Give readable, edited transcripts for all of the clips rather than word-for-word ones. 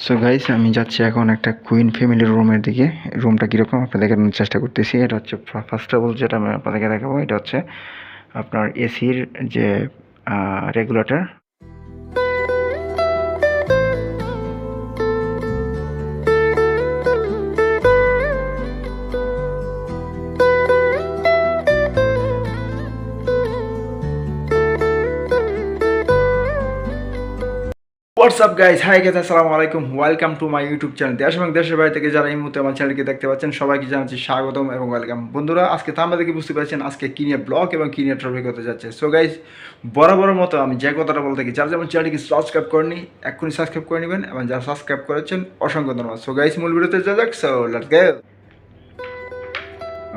So guys, আমি যাচ্ছি এখন একটা কুইন ফ্যামিলির রুমের দিকে। রুমটা কীরকম আপনাদের দেখানোর চেষ্টা করতেছি। এটা হচ্ছে ফার্স্ট অফ অল যেটা আমি আপনাদেরকে দেখাবো, এটা হচ্ছে আপনার এসির যে regulator. WhatsApp guys, hi guys, আসসালামু আলাইকুম, welcome to my YouTube channel. দেশ এবং দেশের বাইরে থেকে যারা এই মুহূর্তে আমার চ্যানেলকে দেখতে পাচ্ছেন সবাইকে জানাচ্ছি স্বাগতম এবং ওয়েলকাম। বন্ধুরা, আজকে তো আমরা দেখে বুঝতে পারছেন আজকে কী নিয়ে ব্লগ এবং কী নিয়ে টপিক হতে যাচ্ছে। সো গাইস, বরাবর মতো আমি যে কথাটা বলতে থাকি, যারা যেমন চ্যানেলটিকে সাবস্ক্রাইব করেনি এক্ষুনি সাবস্ক্রাইব করে নেবেন, এবং যারা সাবস্ক্রাইব করেছেন অসংখ্য ধন্যবাদ। সো গাইস, মূল ভিডিওতে যা যাক। So let's go.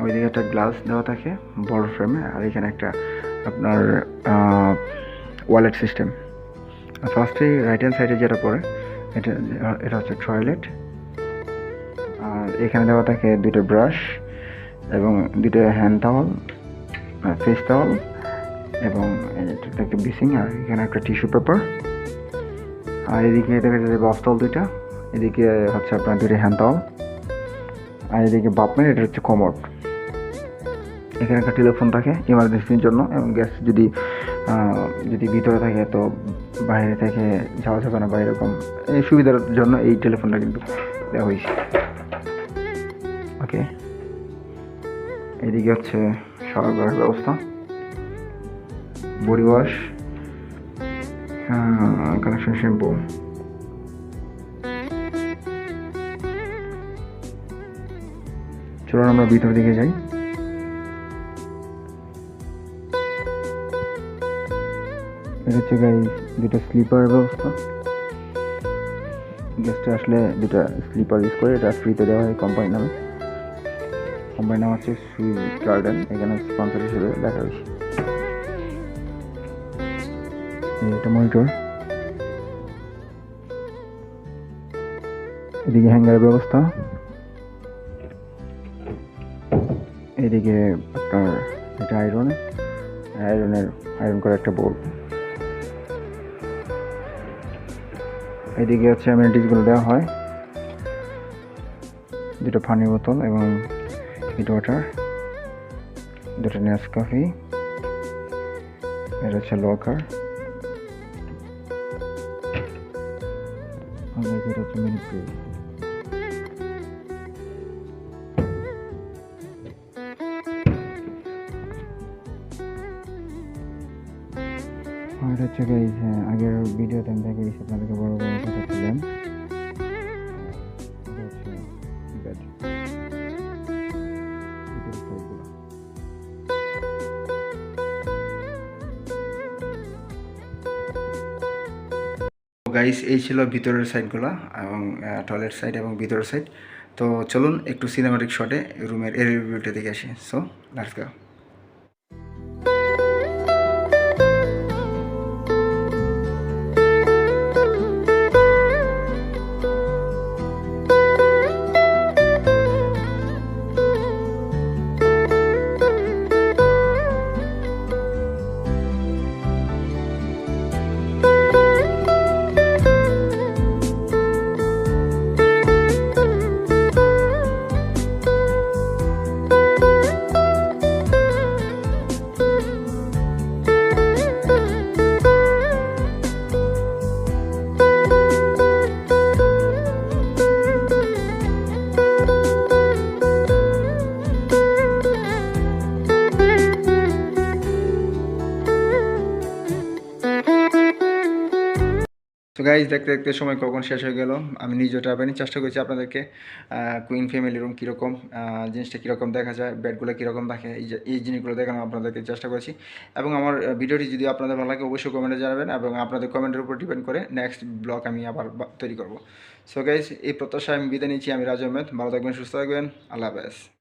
ওইদিকে একটা গ্লাস দেওয়া থাকে বড় ফ্রেমে, আর এখানে একটা আপনার ওয়ালেট সিস্টেম। ফার্স্টে রাইট হ্যান্ড সাইডে যেটা পড়ে এটা হচ্ছে টয়লেট। আর এখানে দেওয়া থাকে দুটো ব্রাশ এবং দুটো হ্যান্ড টাওয়াল, ফেস টাওয়াল, এবং একটা বিসিং, আর এখানে একটা টিস্যু পেপার। আর এদিকে দেখা যাচ্ছে বাফতল দুইটা, এদিকে হচ্ছে আপনার দুটো হ্যান্ড টাওয়াল, আর এদিকে বাপমের, এটা হচ্ছে কমোড। এখানে একটা টেলিফোন থাকে ইমার্জেন্সির জন্য, এবং গ্যাস যদি ভিতরে থাকে তো বাইরে থেকে যাওয়া যাবে না বা এরকম এই সুবিধার জন্য এই টেলিফোনটা কিন্তু দেওয়া হয়েছে। ওকে, এদিকে হচ্ছে শাওয়ার করার ব্যবস্থা, বডি ওয়াশ, কানেকশন শ্যাম্পু। চলুন আমরা ভিতরের দিকে যাই। এটা হচ্ছে গাইস দুটো স্লিপার ব্যবস্থা। গেস্টে আসলে দুটো স্লিপার ইউজ করে, এটা ফ্রিতে দেওয়া হয় কোম্পানি নামে। কোম্পানি নাম হচ্ছে সুইস গার্ডেন, এখানে স্পন্সর হিসেবে দেখা হয়েছে। এটা মনিটর, এদিকে হ্যাঙ্গারের ব্যবস্থা, এদিকে আপনার এটা আয়রন করা একটা বোর্ড। এদিকে হচ্ছে অ্যামেনিটিসগুলো দেওয়া হয়, দুটো পানির বোতল এবং হিট ওয়াটার, দুটো নেসক্যাফে, এটা হচ্ছে লকার, এটা হচ্ছে মিনি ফ্রিজ। আর হচ্ছে গাইস, আগের ভিডিওতে আমি দেখিয়েছি আপনাদেরকে বড় বড় কথা ছিলেন। গাইস, এই ছিল ভিতরের সাইডগুলো এবং টয়লেট সাইড এবং ভিতরের সাইড। তো চলুন একটু সিনেমাটিক শটে রুমের এর রিভিউটা দেখে আসি। So let's go. তো গাইজ, দেখতে দেখতে সময় কখন শেষ হয়ে গেল, আমি নিজেও ট্রাভেলিং চেষ্টা করছি আপনাদেরকে কুইন ফ্যামিলি রুম কীরকম, জিনিসটা কীরকম দেখা যায়, বেডগুলো কীরকম থাকে, এই জিনিসগুলো দেখানো আপনাদেরকে চেষ্টা করছি। এবং আমার ভিডিওটি যদি আপনাদের ভালো লাগে অবশ্যই কমেন্টে জানাবেন, এবং আপনাদের কমেন্টের উপর ডিপেন্ড করে নেক্সট ব্লগ আমি আবার তৈরি করব। সো গাইজ, এই প্রত্যাশায় আমি বিদায় নিচ্ছি। আমি রাজু আহমেদ, ভালো থাকবেন, সুস্থ থাকবেন, আল্লাহ হাফেজ।